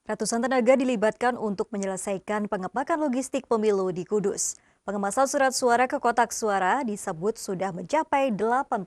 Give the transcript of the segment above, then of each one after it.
Ratusan tenaga dilibatkan untuk menyelesaikan pengepakan logistik pemilu di Kudus. Pengemasan surat suara ke kotak suara disebut sudah mencapai 80%.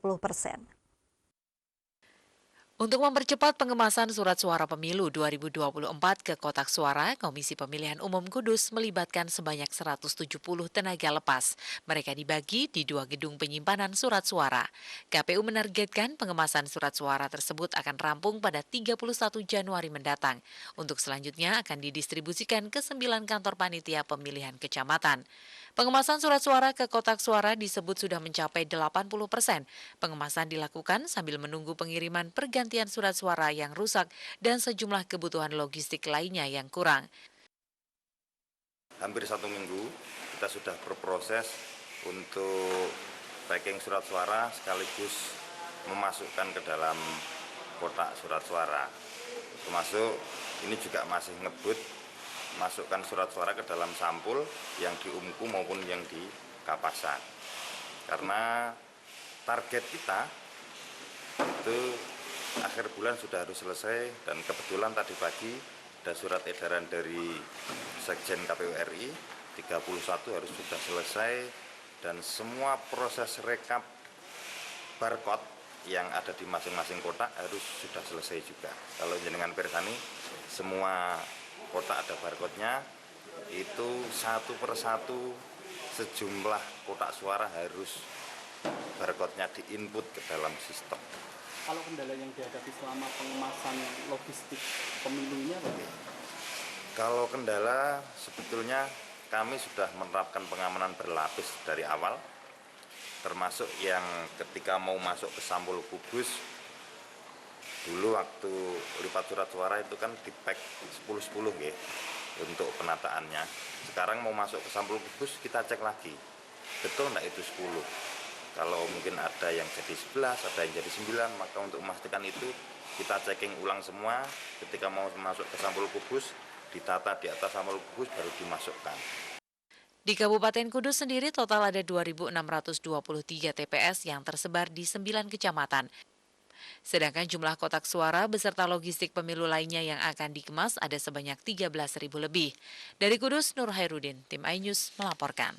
Untuk mempercepat pengemasan surat suara pemilu 2024 ke kotak suara, Komisi Pemilihan Umum Kudus melibatkan sebanyak 170 tenaga lepas. Mereka dibagi di 2 gedung penyimpanan surat suara. KPU menargetkan pengemasan surat suara tersebut akan rampung pada 31 Januari mendatang. Untuk selanjutnya akan didistribusikan ke 9 kantor panitia pemilihan kecamatan. Pengemasan surat suara ke kotak suara disebut sudah mencapai 80%. Pengemasan dilakukan sambil menunggu pengiriman pergantian surat suara yang rusak dan sejumlah kebutuhan logistik lainnya yang kurang. Hampir 1 minggu kita sudah berproses untuk packing surat suara sekaligus memasukkan ke dalam kotak surat suara. Termasuk ini juga masih ngebut masukkan surat suara ke dalam sampul yang di umku maupun yang di kapasan. Karena target kita itu akhir bulan sudah harus selesai, dan kebetulan tadi pagi ada surat edaran dari Sekjen KPU RI 31 harus sudah selesai, dan semua proses rekap barcode yang ada di masing-masing kotak harus sudah selesai juga. Kalau jenengan persani, semua kotak ada barcode-nya, itu satu persatu sejumlah kotak suara harus barcode-nya diinput ke dalam sistem. Kalau kendala yang dihadapi selama pengemasan logistik pemilu ini apa? Kalau kendala sebetulnya kami sudah menerapkan pengamanan berlapis dari awal, termasuk yang ketika mau masuk ke sampul kubus, dulu waktu lipat surat suara itu kan di pack 10-10 ya, untuk penataannya. Sekarang mau masuk ke sampul kubus kita cek lagi, betul enggak itu 10. Kalau mungkin ada yang jadi 11, ada yang jadi 9, maka untuk memastikan itu kita checking ulang semua. Ketika mau masuk ke sampul kubus, ditata di atas sampul kubus baru dimasukkan. Di Kabupaten Kudus sendiri total ada 2.623 TPS yang tersebar di 9 kecamatan. Sedangkan jumlah kotak suara beserta logistik pemilu lainnya yang akan dikemas ada sebanyak 13.000 lebih. Dari Kudus, Nur Hairudin, Tim iNews melaporkan.